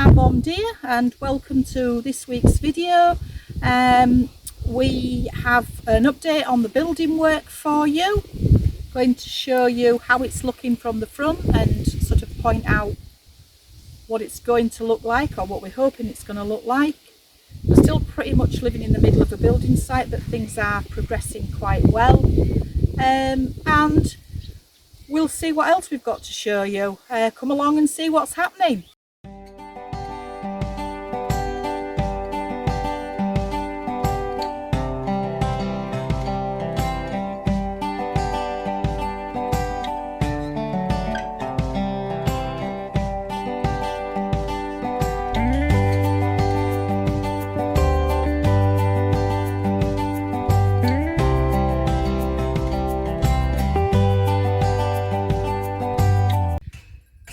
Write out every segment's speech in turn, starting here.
I'm Mum Dear and welcome to this week's video. We have an update on the building work for you. Going to show you how it's looking from the front and sort of point out what it's going to look like, or what we're hoping it's going to look like. We're still pretty much living in the middle of a building site, but things are progressing quite well. And we'll see what else we've got to show you. Come along and see what's happening.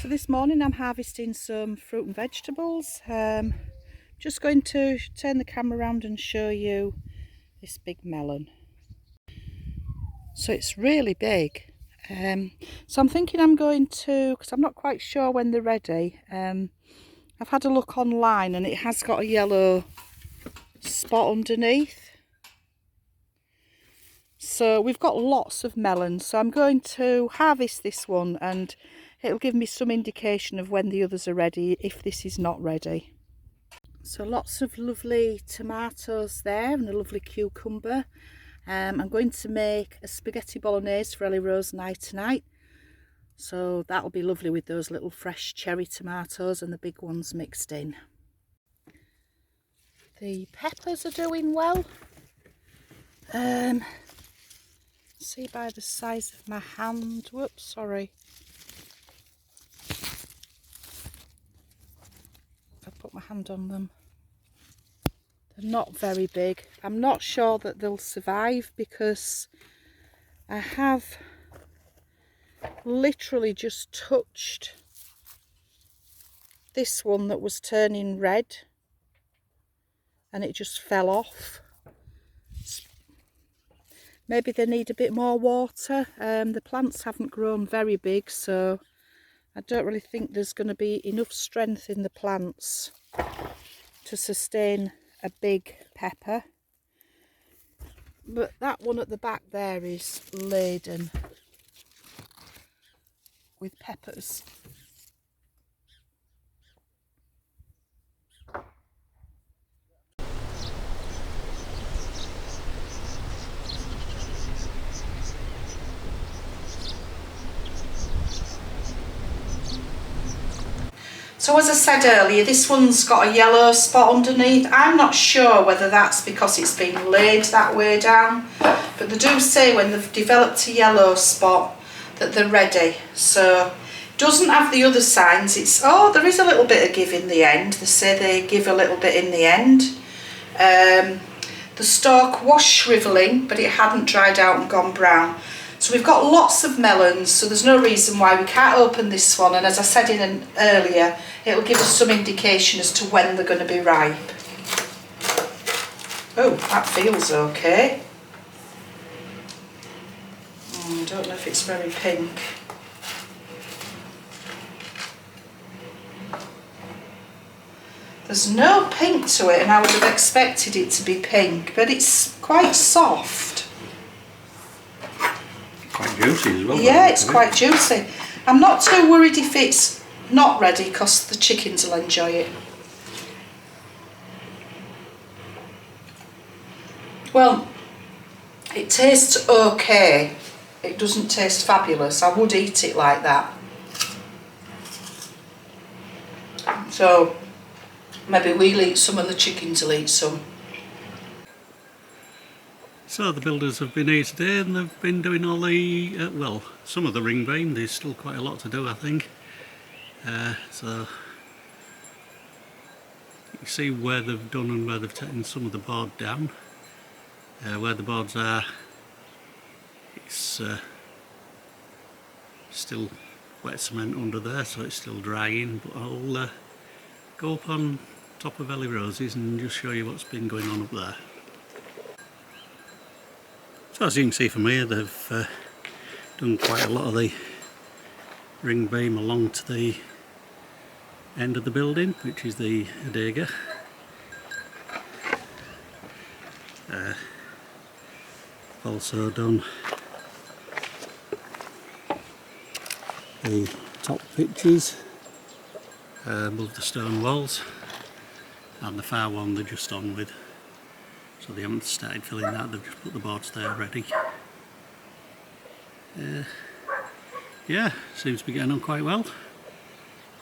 This morning I'm harvesting some fruit and vegetables. Just going to turn the camera around and show you this big melon. So it's really big. So I'm thinking I'm going to, because I'm not quite sure when they're ready. I've had a look online and it has got a yellow spot underneath. So we've got lots of melons. So I'm going to harvest this one and it'll give me some indication of when the others are ready, if this is not ready. So lots of lovely tomatoes there and a lovely cucumber. I'm going to make a spaghetti bolognese for Ellie Rose and I tonight. So that'll be lovely with those little fresh cherry tomatoes and the big ones mixed in. The peppers are doing well. See by the size of my hand. Whoops, sorry. Put my hand on them. They're not very big. I'm not sure that they'll survive because I have literally just touched this one that was turning red and it just fell off. Maybe they need a bit more water. The plants haven't grown very big, so I don't really think there's going to be enough strength in the plants to sustain a big pepper. But that one at the back there is laden with peppers. So as I said earlier, this one's got a yellow spot underneath. I'm not sure whether that's because it's been laid that way down, but they do say when they've developed a yellow spot that they're ready. So it doesn't have the other signs. It's, oh, there is a little bit of give in the end. They say they give a little bit in the end. The stalk was shrivelling, but it hadn't dried out and gone brown. So we've got lots of melons, so there's no reason why we can't open this one, and as I said earlier, it'll give us some indication as to when they're going to be ripe. Oh, that feels okay. I don't know if it's very pink. There's no pink to it, and I would have expected it to be pink, but it's quite soft. Quite juicy as well. Yeah, it's quite juicy. I'm not too worried if it's not ready because the chickens will enjoy it. Well, it tastes okay. It doesn't taste fabulous. I would eat it like that. So maybe we'll eat some and the chickens will eat some. So the builders have been here today and they've been doing all the, well, some of the ring beam. There's still quite a lot to do, I think. So you can see where they've done and where they've taken some of the board down. Where the boards are, it's still wet cement under there, so it's still drying, but I'll go up on top of Ellie Rose's and just show you what's been going on up there. So as you can see from here, they've done quite a lot of the ring beam along to the end of the building, which is the adega. Also done the top pitches above the stone walls, and the far one they're just on with, so they haven't started filling that, they've just put the boards there ready. Yeah, seems to be getting on quite well.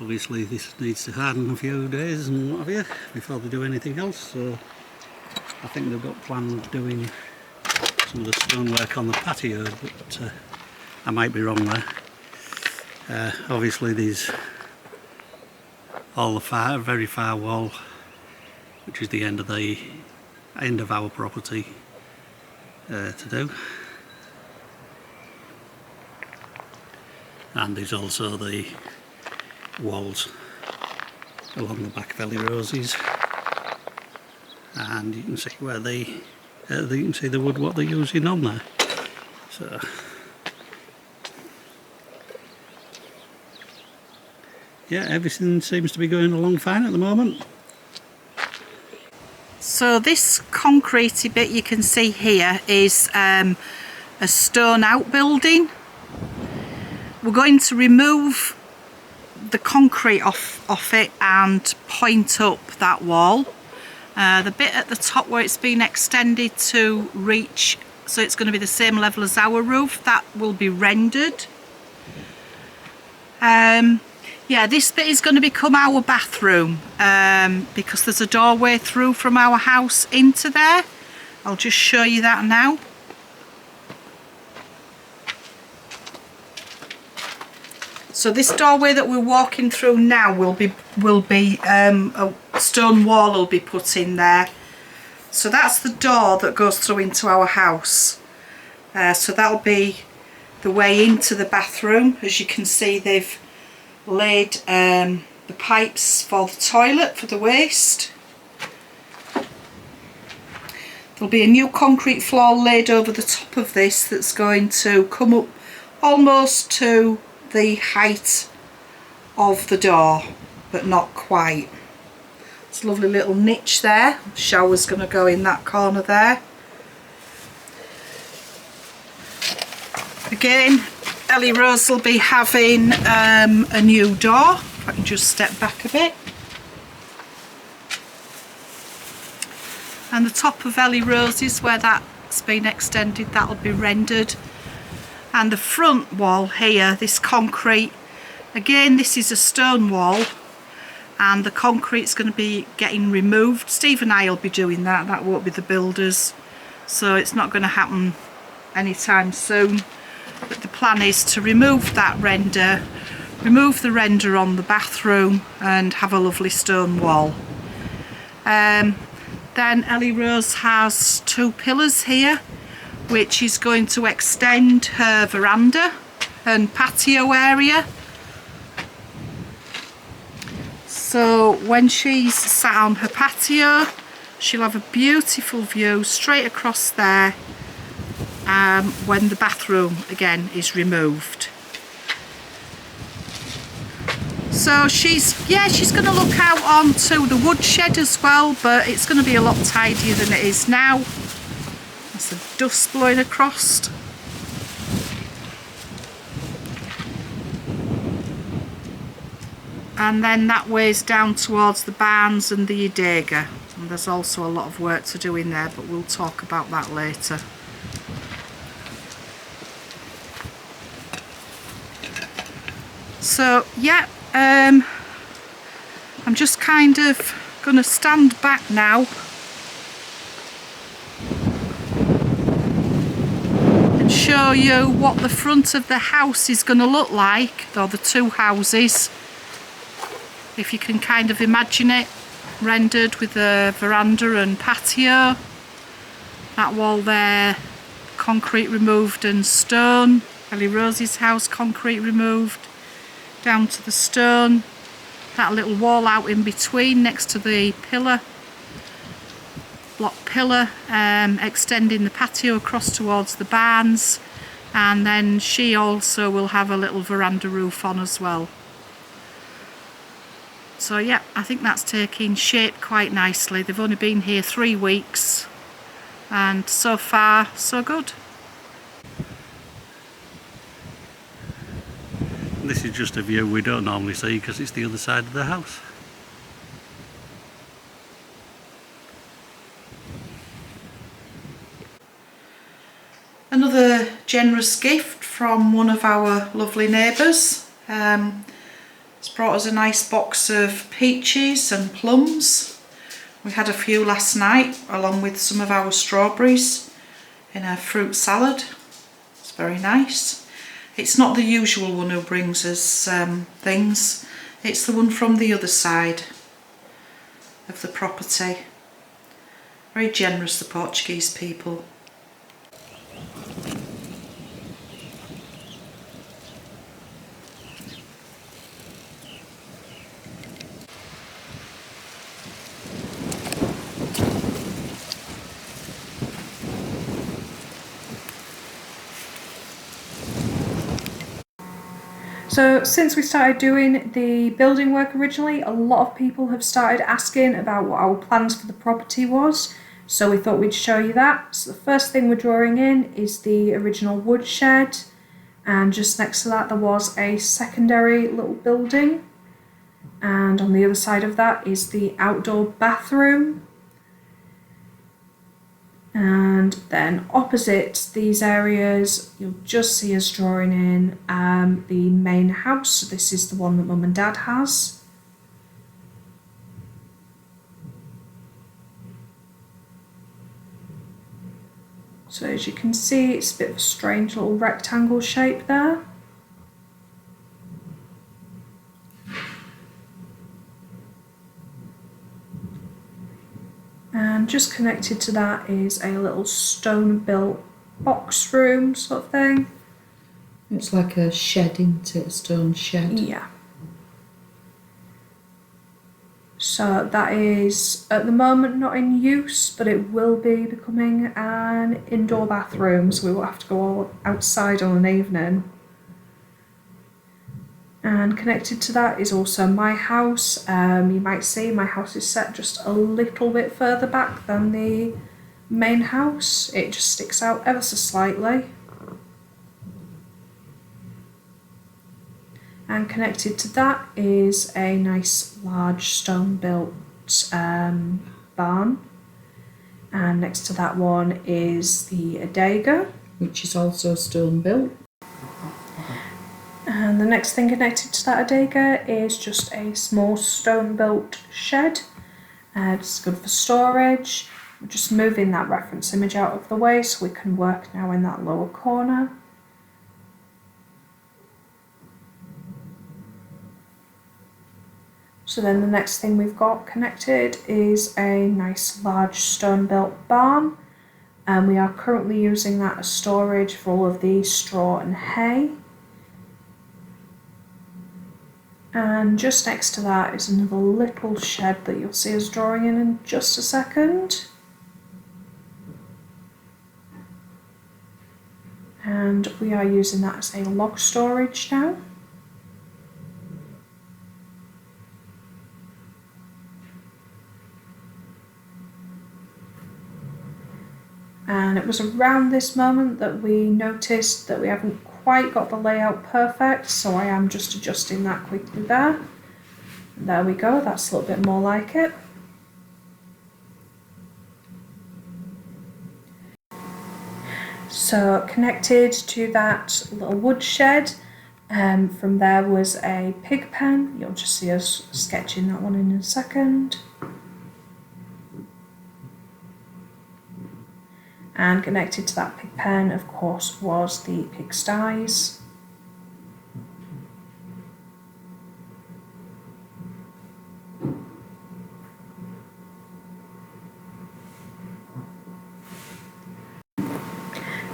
Obviously this needs to harden a few days and what have you before they do anything else, so I think they've got planned doing some of the stonework on the patio, but I might be wrong there. Obviously there's all the very far wall, which is the end of our property to do. And there's also the walls along the back of Ellie Rosie's, and you can see where you can see the wood what they're using on there. So yeah, everything seems to be going along fine at the moment. So this concretey bit you can see here is a stone outbuilding. We're going to remove the concrete off it and point up that wall. The bit at the top where it's been extended to reach, so it's going to be the same level as our roof, that will be rendered. Yeah, this bit is going to become our bathroom because there's a doorway through from our house into there. I'll just show you that now. So this doorway that we're walking through now will be a stone wall will be put in there. So that's the door that goes through into our house. So that'll be the way into the bathroom. As you can see, they've laid the pipes for the toilet for the waste. There'll be a new concrete floor laid over the top of this that's going to come up almost to the height of the door, but not quite. It's a lovely little niche there. The shower's going to go in that corner there. Again, Ellie Rose will be having a new door. If I can just step back a bit. And the top of Ellie Rose's, where that's been extended, that'll be rendered. And the front wall here, this concrete, again this is a stone wall, and the concrete's going to be getting removed. Steve and I will be doing that, that won't be the builders, so it's not going to happen anytime soon. But the plan is to remove that render, remove the render on the bathroom, and have a lovely stone wall. Then Ellie Rose has two pillars here, which is going to extend her veranda and patio area. So when she's sat on her patio, she'll have a beautiful view straight across there when the bathroom again is removed. So she's going to look out onto the woodshed as well, but it's going to be a lot tidier than it is now. There's the dust blowing across. And then that ways down towards the barns and the adega. And there's also a lot of work to do in there, but we'll talk about that later. So yeah, I'm just kind of going to stand back now and show you what the front of the house is going to look like, or the two houses, if you can kind of imagine it, rendered with a veranda and patio. That wall there, concrete removed and stone. Ellie Rosie's house, concrete removed, down to the stone. That little wall out in between next to the pillar, block pillar, extending the patio across towards the barns. And then she also will have a little veranda roof on as well. So yeah, I think that's taking shape quite nicely. They've only been here 3 weeks and so far so good. This is just a view we don't normally see because it's the other side of the house. Another generous gift from one of our lovely neighbours. It's brought us a nice box of peaches and plums. We had a few last night along with some of our strawberries in a fruit salad. It's very nice. It's not the usual one who brings us things. It's the one from the other side of the property. Very generous, the Portuguese people. So since we started doing the building work originally, a lot of people have started asking about what our plans for the property was. So we thought we'd show you that. So the first thing we're drawing in is the original wood shed. And just next to that there was a secondary little building. And on the other side of that is the outdoor bathroom. And then opposite these areas, you'll just see us drawing in the main house. So this is the one that Mum and Dad has. So as you can see, it's a bit of a strange little rectangle shape there. And just connected to that is a little stone-built box room sort of thing. It's like a shed, isn't it? A stone shed. Yeah. So that is at the moment not in use, but it will be becoming an indoor bathroom, so we will have to go outside on an evening. And connected to that is also my house. You might see my house is set just a little bit further back than the main house. It just sticks out ever so slightly. And connected to that is a nice large stone built barn. And next to that one is the adega, Which is also stone built. and the next thing connected to that adega is just a small stone built shed. It's good for storage. We're just moving that reference image out of the way so we can work now in that lower corner. So then the next thing we've got connected is a nice large stone built barn, and we are currently using that as storage for all of the straw and hay. And just next to that is another little shed that you'll see us drawing in just a second. And we are using that as a log storage now. And it was around this moment that we noticed that we haven't quite got the layout perfect, so I am just adjusting that quickly there. And there we go, that's a little bit more like it. So connected to that little wood shed, from there was a pig pen. You'll just see us sketching that one in a second. And connected to that pig pen, of course, was the pigsties.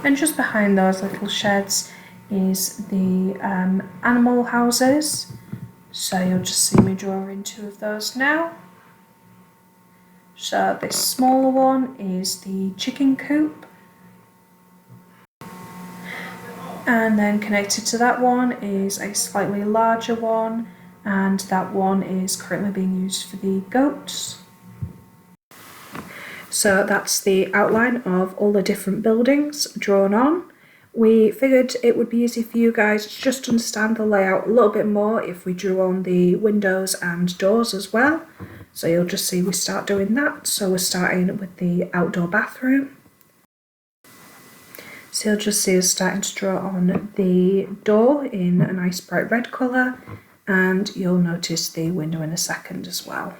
And just behind those little sheds is the animal houses. So you'll just see me drawing 2 of those now. So this smaller one is the chicken coop. And then connected to that one is a slightly larger one, and that one is currently being used for the goats. So that's the outline of all the different buildings drawn on. We figured it would be easy for you guys to just understand the layout a little bit more if we drew on the windows and doors as well. So you'll just see we start doing that. So we're starting with the outdoor bathroom. So you'll just see us starting to draw on the door in a nice bright red colour, and you'll notice the window in a second as well.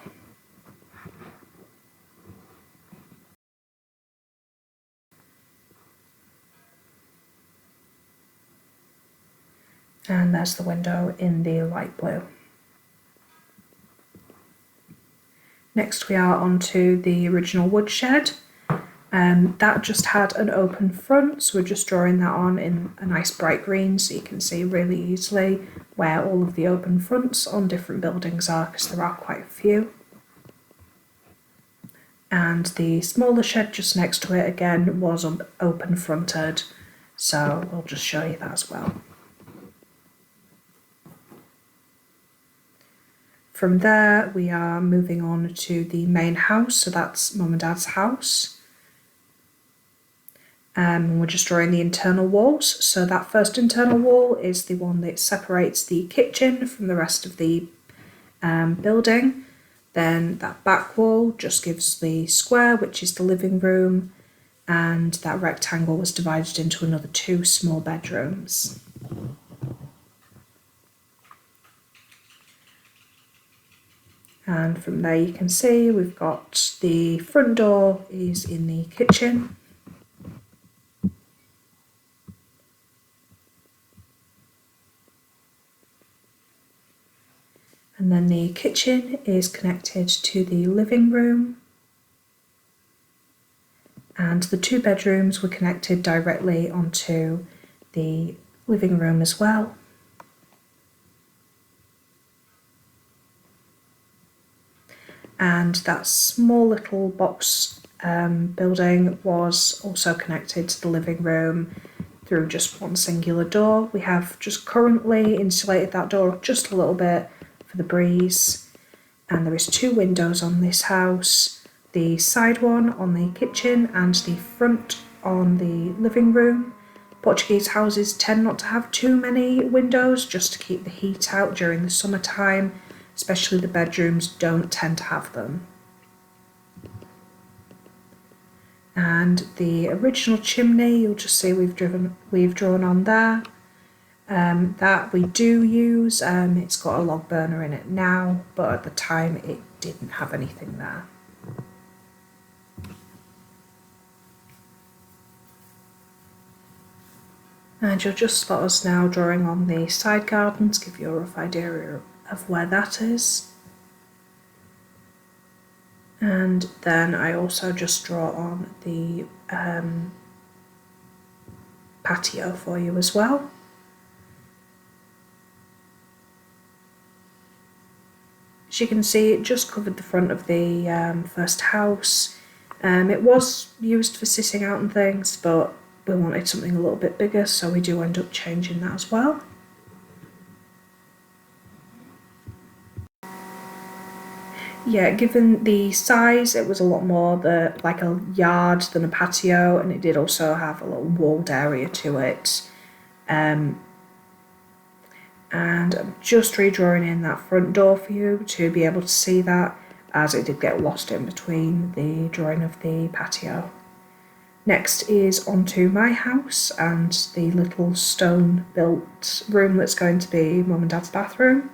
And there's the window in the light blue. Next we are onto the original woodshed. That just had an open front, so we're just drawing that on in a nice bright green so you can see really easily where all of the open fronts on different buildings are, because there are quite a few. And the smaller shed just next to it again was open fronted, so we'll just show you that as well. From there we are moving on to the main house, so that's Mum and Dad's house. We're just drawing the internal walls. So that first internal wall is the one that separates the kitchen from the rest of the building. Then that back wall just gives the square, which is the living room, and that rectangle was divided into another 2 small bedrooms. And from there you can see we've got the front door is in the kitchen. And then the kitchen is connected to the living room. And the 2 bedrooms were connected directly onto the living room as well. And that small little box building was also connected to the living room through just one singular door. We have just currently insulated that door just a little bit for the breeze, and there is 2 windows on this house, the side one on the kitchen and the front on the living room. Portuguese houses tend not to have too many windows just to keep the heat out during the summertime, especially the bedrooms don't tend to have them. And the original chimney, you'll just see we've drawn on there. That we do use, it's got a log burner in it now, but at the time it didn't have anything there. And you'll just spot us now drawing on the side garden to give you a rough idea of where that is. And then I also just draw on the patio for you as well. As you can see, it just covered the front of the first house. It was used for sitting out and things, but we wanted something a little bit bigger, so we do end up changing that as well. Yeah, given the size, it was a lot more like a yard than a patio, and it did also have a little walled area to it. And I'm just redrawing in that front door for you to be able to see that, as it did get lost in between the drawing of the patio. Next is onto my house and the little stone built room that's going to be Mum and Dad's bathroom.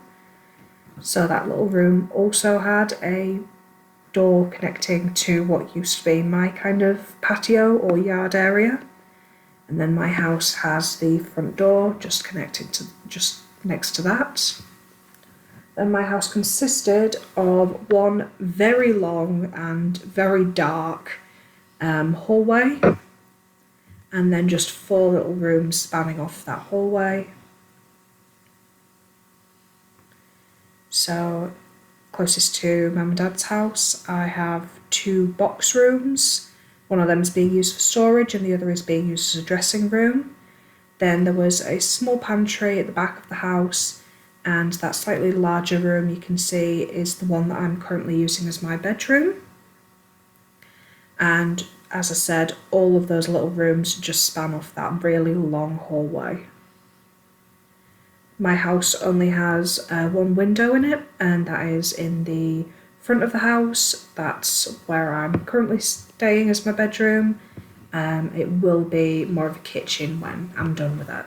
So that little room also had a door connecting to what used to be my kind of patio or yard area. And then my house has the front door just connected to just next to that. Then my house consisted of one very long and very dark hallway, and then just 4 little rooms spanning off that hallway. So closest to Mum and Dad's house, I have 2 box rooms. One of them is being used for storage and the other is being used as a dressing room. Then there was a small pantry at the back of the house, and that slightly larger room you can see is the one that I'm currently using as my bedroom. And as I said, all of those little rooms just span off that really long hallway. My house only has one window in it, and that is in the front of the house. That's where I'm currently staying as my bedroom. It will be more of a kitchen when I'm done with it.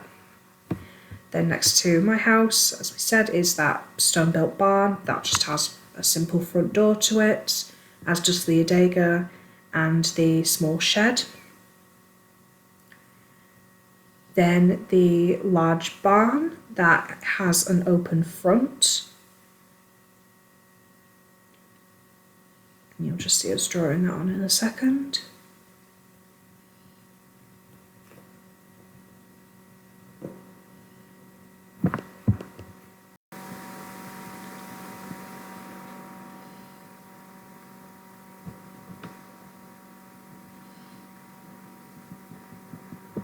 Then next to my house, as we said, is that stone-built barn that just has a simple front door to it, as does the adega and the small shed. Then the large barn that has an open front. You'll just see us drawing that on in a second.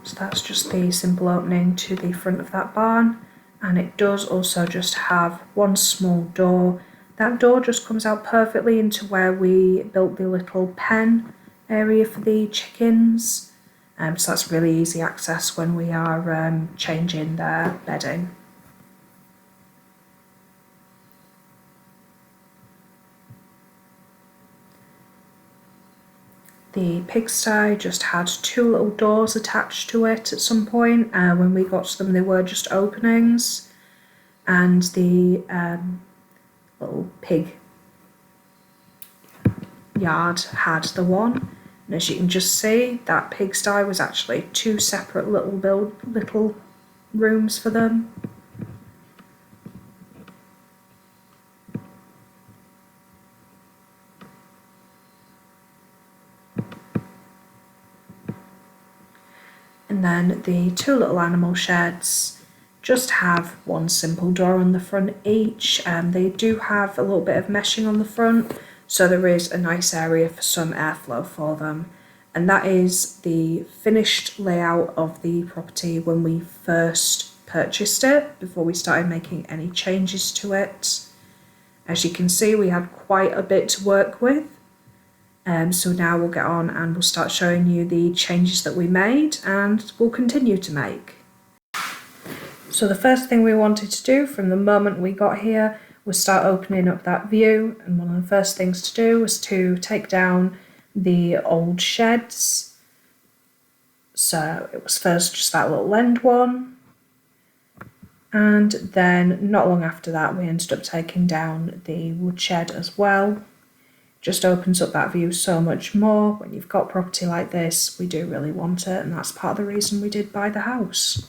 So that's just the simple opening to the front of that barn, and it does also just have one small door. That door just comes out perfectly into where we built the little pen area for the chickens, so that's really easy access when we are changing their bedding. The pigsty just had two little doors attached to it at some point. When we got to them, they were just openings. And the little pig yard had the one. And as you can just see, that pigsty was actually two separate little rooms for them. And then the two little animal sheds just have one simple door on the front each. They do have a little bit of meshing on the front, so there is a nice area for some airflow for them. And that is the finished layout of the property when we first purchased it, before we started making any changes to it. As you can see, we had quite a bit to work with. So now we'll get on and we'll start showing you the changes that we made and we'll continue to make. So the first thing we wanted to do from the moment we got here was start opening up that view, and one of the first things to do was to take down the old sheds. So it was first just that little end one, and then not long after that we ended up taking down the woodshed as well. Just opens up that view so much more. When you've got property like this, we do really want it, and that's part of the reason we did buy the house.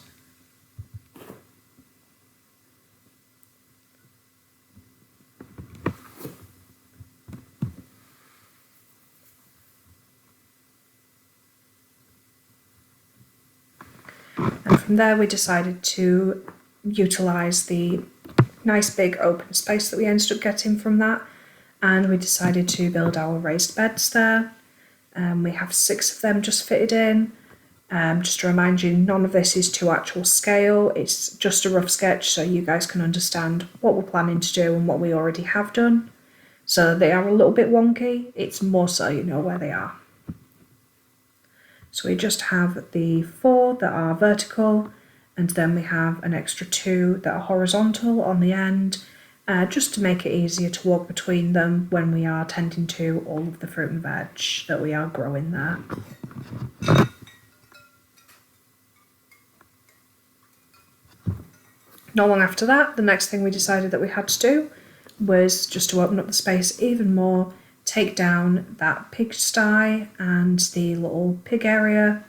And from there we decided to utilise the nice big open space that we ended up getting from that, and we decided to build our raised beds there. We have 6 of them just fitted in. Just to remind you, none of this is to actual scale, it's just a rough sketch so you guys can understand what we're planning to do and what we already have done. So they are a little bit wonky, it's more so you know where they are. So we just have the 4 that are vertical, and then we have an extra 2 that are horizontal on the end, just to make it easier to walk between them when we are tending to all of the fruit and veg that we are growing there. Not long after that, the next thing we decided that we had to do was just to open up the space even more, take down that pigsty and the little pig area.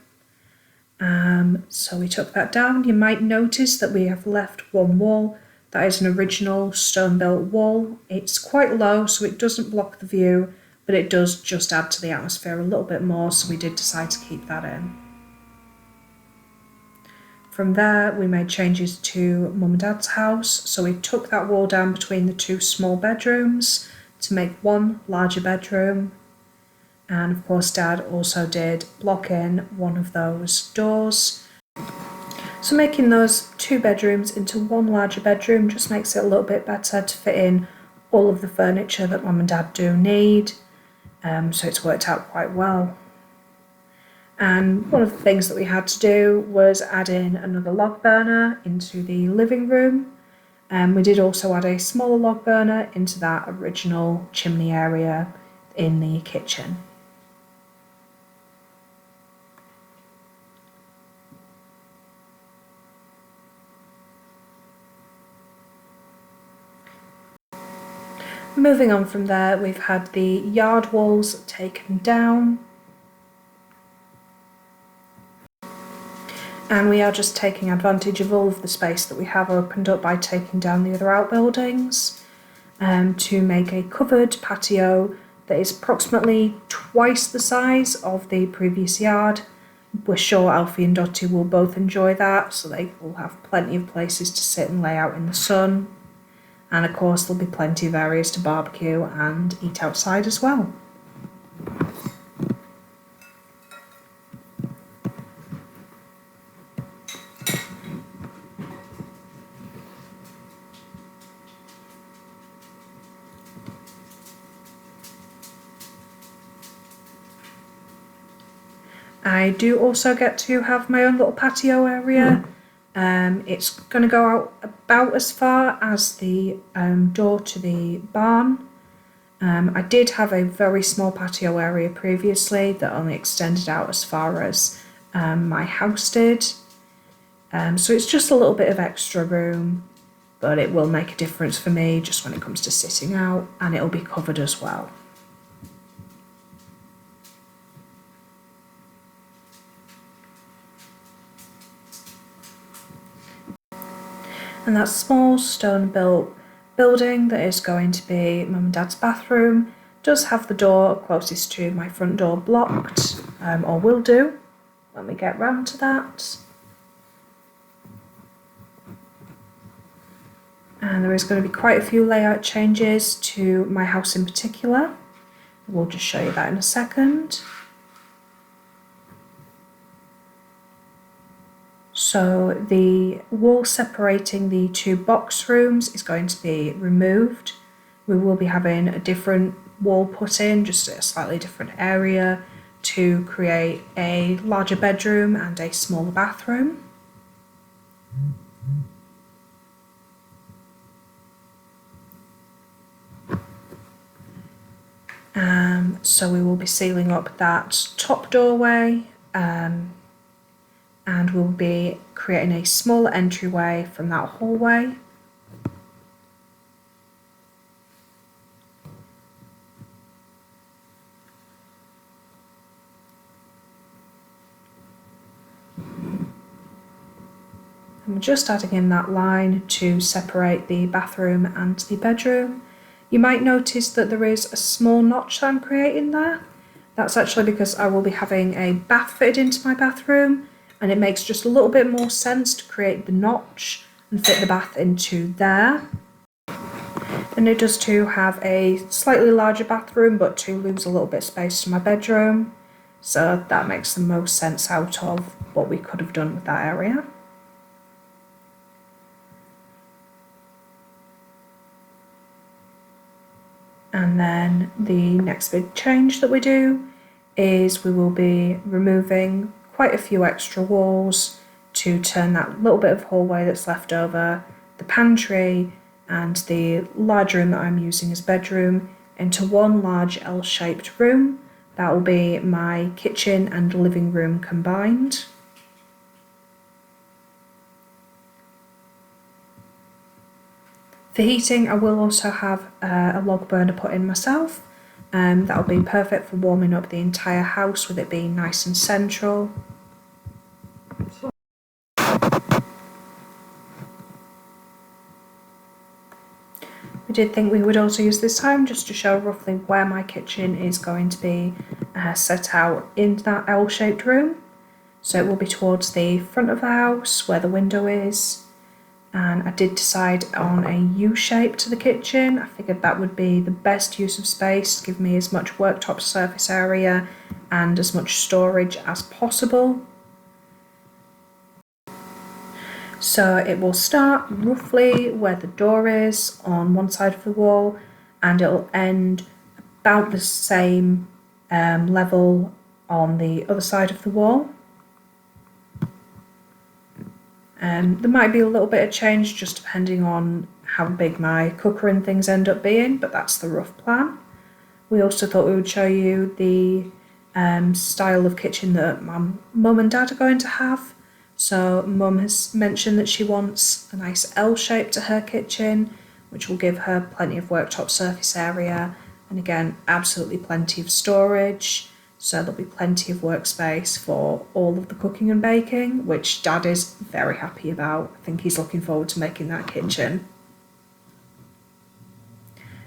So we took that down. You might notice that we have left one wall. That is an original stone-built wall. It's quite low, so it doesn't block the view, but it does just add to the atmosphere a little bit more, so we did decide to keep that in. From there, we made changes to Mum and Dad's house, so we took that wall down between the 2 small bedrooms to make one larger bedroom. And of course, Dad also did block in one of those doors. So making those 2 bedrooms into one larger bedroom just makes it a little bit better to fit in all of the furniture that Mum and Dad do need, so it's worked out quite well. And one of the things that we had to do was add in another log burner into the living room. We did also add a smaller log burner into that original chimney area in the kitchen. Moving on from there, we've had the yard walls taken down. And we are just taking advantage of all of the space that we have opened up by taking down the other outbuildings to make a covered patio that is approximately twice the size of the previous yard. We're sure Alfie and Dottie will both enjoy that, so they will have plenty of places to sit and lay out in the sun. And of course there'll be plenty of areas to barbecue and eat outside as well. I do also get to have my own little patio area. It's going to go out about as far as the door to the barn. I did have a very small patio area previously that only extended out as far as my house did. So it's just a little bit of extra room, but it will make a difference for me just when it comes to sitting out, and it'll be covered as well. And that small stone-built building that is going to be Mum and Dad's bathroom does have the door closest to my front door blocked, or will do when we get round to that. And there is going to be quite a few layout changes to my house in particular. We'll just show you that in a second. So the wall separating the 2 box rooms is going to be removed. We will be having a different wall put in, just a slightly different area, to create a larger bedroom and a smaller bathroom. So we will be sealing up that top doorway, and we'll be creating a smaller entryway from that hallway. And we're just adding in that line to separate the bathroom and the bedroom. You might notice that there is a small notch that I'm creating there. That's actually because I will be having a bath fitted into my bathroom, and it makes just a little bit more sense to create the notch and fit the bath into there. And it does too have a slightly larger bathroom, but to lose a little bit of space to my bedroom. So that makes the most sense out of what we could have done with that area. And then the next big change that we do is we will be removing quite a few extra walls to turn that little bit of hallway that's left over, the pantry and the large room that I'm using as bedroom, into one large L-shaped room. That will be my kitchen and living room combined. For heating, I will also have a log burner put in myself. That'll be perfect for warming up the entire house with it being nice and central. We did think we would also use this time just to show roughly where my kitchen is going to be set out in that L-shaped room. So it will be towards the front of the house where the window is. And I did decide on a U-shape to the kitchen. I figured that would be the best use of space, give me as much worktop surface area and as much storage as possible. So it will start roughly where the door is on one side of the wall, and it'll end about the same level on the other side of the wall. There might be a little bit of change just depending on how big my cooker and things end up being, but that's the rough plan. We also thought we would show you the style of kitchen that Mum and Dad are going to have. So Mum has mentioned that she wants a nice L shape to her kitchen, which will give her plenty of worktop surface area, and again absolutely plenty of storage. So there'll be plenty of workspace for all of the cooking and baking, which Dad is very happy about. I think he's looking forward to making that kitchen.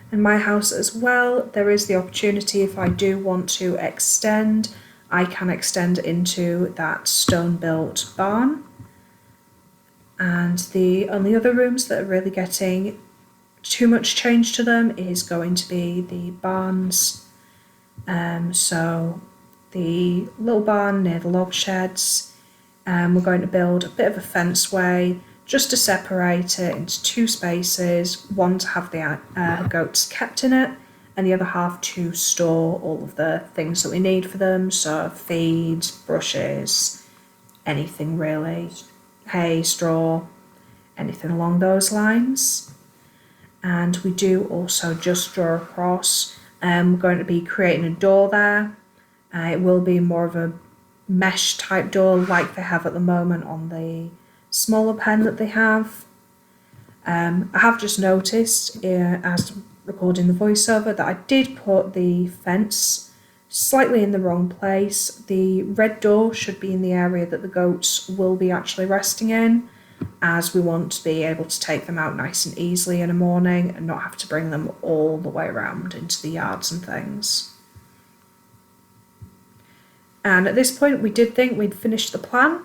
In my house as well, there is the opportunity, if I do want to extend, I can extend into that stone-built barn. And the only other rooms that are really getting too much change to them is going to be the barns. So the little barn near the log sheds, we're going to build a bit of a fenceway just to separate it into two spaces, one to have the goats kept in it, and the other half to store all of the things that we need for them, so feed, brushes, anything really, hay, straw, anything along those lines. And we do also just draw across. We're going to be creating a door there. It will be more of a mesh type door like they have at the moment on the smaller pen that they have. I have just noticed as recording the voiceover that I did put the fence slightly in the wrong place. The red door should be in the area that the goats will be actually resting in, as we want to be able to take them out nice and easily in a morning and not have to bring them all the way around into the yards and things. And at this point we did think we'd finished the plan,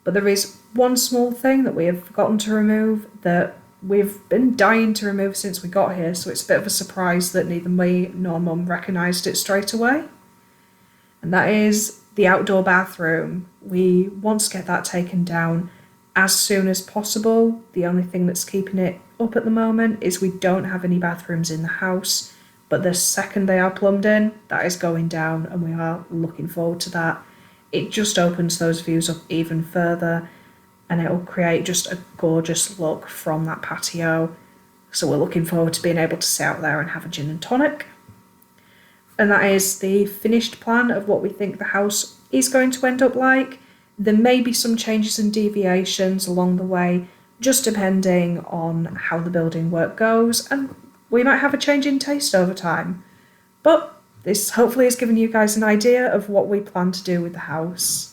but there is one small thing that we have forgotten to remove that we've been dying to remove since we got here, so it's a bit of a surprise that neither me nor Mum recognised it straight away. And that is the outdoor bathroom. We want to get that taken down as soon as possible. The only thing that's keeping it up at the moment is we don't have any bathrooms in the house, but the second they are plumbed in, that is going down, and we are looking forward to that. It just opens those views up even further, and it will create just a gorgeous look from that patio. So we're looking forward to being able to sit out there and have a gin and tonic. And that is the finished plan of what we think the house is going to end up like. There may be some changes and deviations along the way, just depending on how the building work goes, and we might have a change in taste over time. But this hopefully has given you guys an idea of what we plan to do with the house.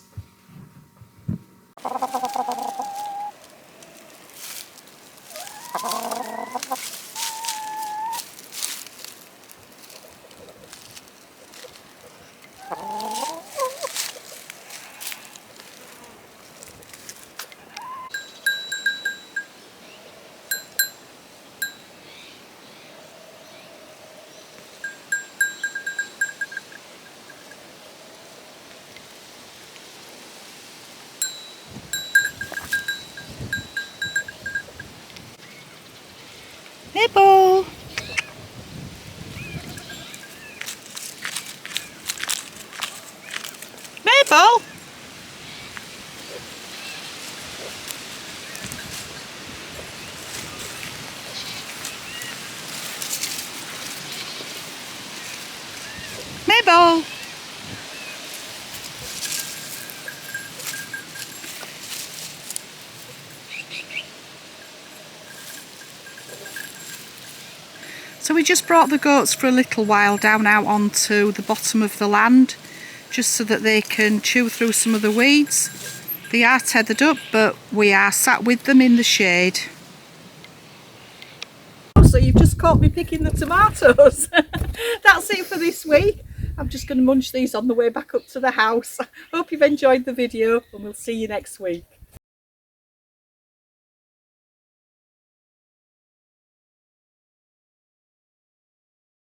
Mabel! Mabel! Mabel! So we just brought the goats for a little while down out onto the bottom of the land, just so that they can chew through some of the weeds. They are tethered up, but we are sat with them in the shade. So you've just caught me picking the tomatoes. That's it for this week. I'm just going to munch these on the way back up to the house. Hope you've enjoyed the video, and we'll see you next week.